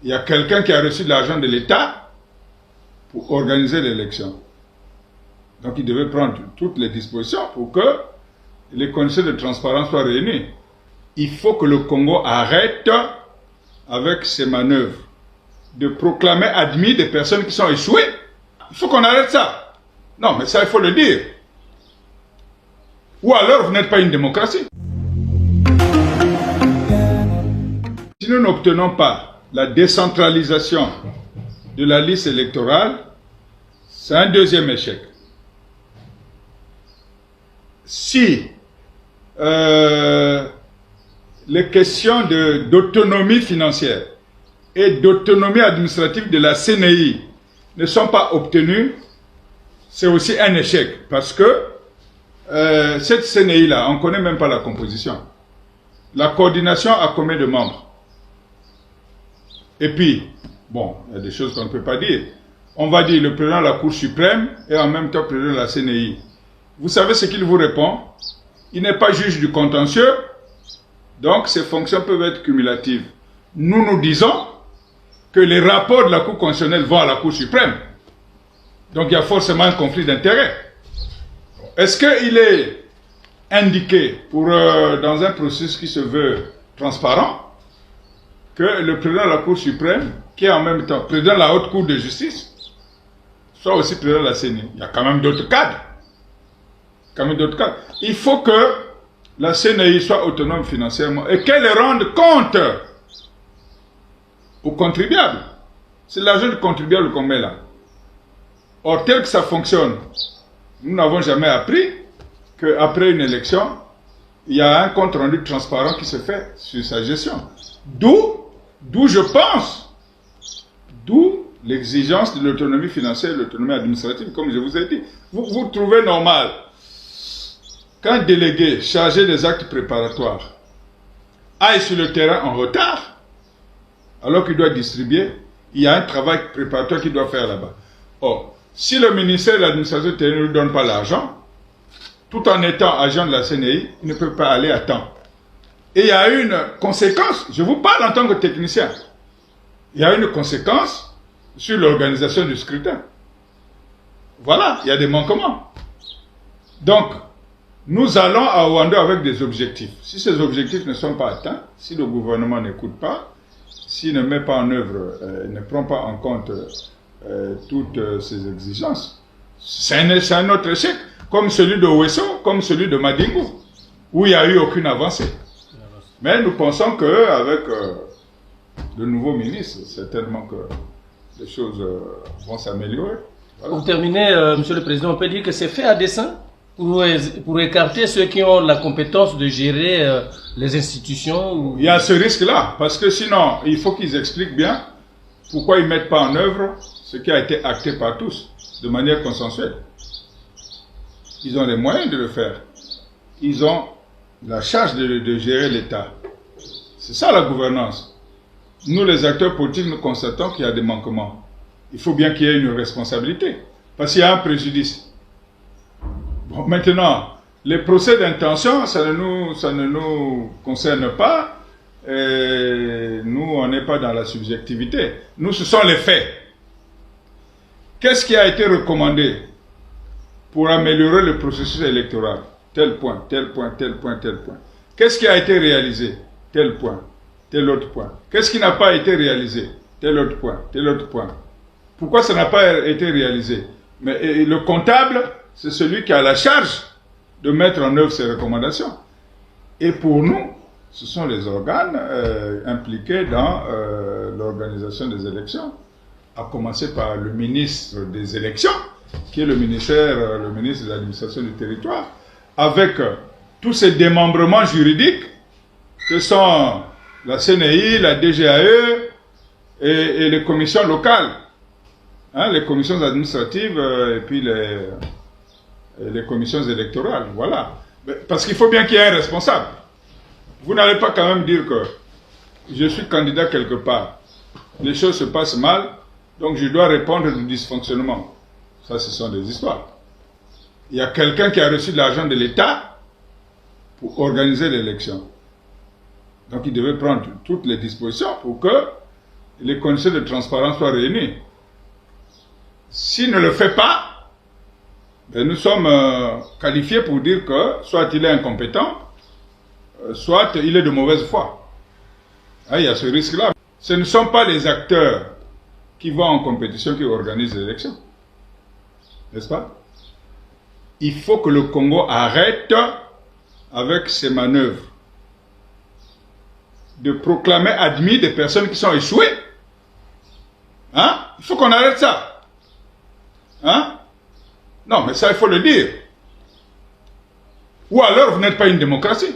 Il y a quelqu'un qui a reçu de l'argent de l'État pour organiser l'élection. Donc il devait prendre toutes les dispositions pour que les conditions de transparence soient réunies. Il faut que le Congo arrête avec ses manœuvres de proclamer admis des personnes qui sont échouées. Il faut qu'on arrête ça. Non, mais ça, il faut le dire. Ou alors, vous n'êtes pas une démocratie. Si nous n'obtenons pas la décentralisation de la liste électorale, c'est un deuxième échec. Si les questions d'autonomie financière et d'autonomie administrative de la CNI ne sont pas obtenues, c'est aussi un échec. Parce que cette CNI-là, on ne connaît même pas la composition. La coordination a combien de membres? Et puis, bon, il y a des choses qu'on ne peut pas dire. On va dire le président de la Cour suprême et en même temps le président de la CNI. Vous savez ce qu'il vous répond? Il n'est pas juge du contentieux, donc ses fonctions peuvent être cumulatives. Nous disons que les rapports de la Cour constitutionnelle vont à la Cour suprême. Donc il y a forcément un conflit d'intérêts. Est-ce qu'il est indiqué dans un processus qui se veut transparent que le président de la Cour suprême, qui est en même temps président de la Haute Cour de justice, soit aussi président de la CNI? Il y a quand même d'autres cadres. Il faut que la CNI soit autonome financièrement et qu'elle rende compte aux contribuables. C'est l'argent du contribuable qu'on met là. Or, tel que ça fonctionne, nous n'avons jamais appris qu'après une élection, il y a un compte rendu transparent qui se fait sur sa gestion. D'où je pense, l'exigence de l'autonomie financière et de l'autonomie administrative, comme je vous ai dit. Vous trouvez normal qu'un délégué chargé des actes préparatoires aille sur le terrain en retard, alors qu'il doit distribuer, il y a un travail préparatoire qu'il doit faire là-bas. Or, si le ministère de l'administration territoriale ne lui donne pas l'argent, tout en étant agent de la CNI, il ne peut pas aller à temps. Et il y a une conséquence, je vous parle en tant que technicien, il y a une conséquence sur l'organisation du scrutin. Voilà, il y a des manquements. Donc, nous allons à Ouando avec des objectifs. Si ces objectifs ne sont pas atteints, si le gouvernement n'écoute pas, s'il ne met pas en œuvre, ne prend pas en compte toutes ces exigences, c'est un autre échec, comme celui de Ouesso, comme celui de Madingu, où il n'y a eu aucune avancée. Mais nous pensons qu'avec le nouveau ministre, certainement que les choses vont s'améliorer. Voilà. Pour terminer, Monsieur le Président, on peut dire que c'est fait à dessein pour écarter ceux qui ont la compétence de gérer les institutions ou... Il y a ce risque-là, parce que sinon, il faut qu'ils expliquent bien pourquoi ils ne mettent pas en œuvre ce qui a été acté par tous, de manière consensuelle. Ils ont les moyens de le faire. Ils ont la charge de gérer l'État. C'est ça la gouvernance. Nous, les acteurs politiques, nous constatons qu'il y a des manquements. Il faut bien qu'il y ait une responsabilité, parce qu'il y a un préjudice. Bon, maintenant, les procès d'intention, ça ne nous concerne pas. Et nous, on n'est pas dans la subjectivité. Nous, ce sont les faits. Qu'est-ce qui a été recommandé pour améliorer le processus électoral? Tel point, tel point, tel point, tel point. Qu'est-ce qui a été réalisé? Tel point, tel autre point. Qu'est-ce qui n'a pas été réalisé? Tel autre point, tel autre point. Pourquoi ça n'a pas été réalisé? Mais le comptable, c'est celui qui a la charge de mettre en œuvre ces recommandations. Et pour nous, ce sont les organes impliqués dans l'organisation des élections, à commencer par le ministre des élections, qui est le ministre de l'administration du territoire, avec tous ces démembrements juridiques que sont la CNI, la DGAE et les commissions locales, hein, les commissions administratives et puis les commissions électorales, voilà. Parce qu'il faut bien qu'il y ait un responsable. Vous n'allez pas quand même dire que je suis candidat quelque part, les choses se passent mal, donc je dois répondre du dysfonctionnement. Ça, ce sont des histoires. Il y a quelqu'un qui a reçu de l'argent de l'État pour organiser l'élection. Donc il devait prendre toutes les dispositions pour que les conditions de transparence soient réunies. S'il ne le fait pas, ben nous sommes qualifiés pour dire que soit il est incompétent, soit il est de mauvaise foi. Ah, il y a ce risque-là. Ce ne sont pas les acteurs qui vont en compétition qui organisent l'élection. N'est-ce pas? Il faut que le Congo arrête avec ses manœuvres de proclamer admis des personnes qui sont échouées. Hein? Il faut qu'on arrête ça. Hein? Non, mais ça, il faut le dire. Ou alors, vous n'êtes pas une démocratie.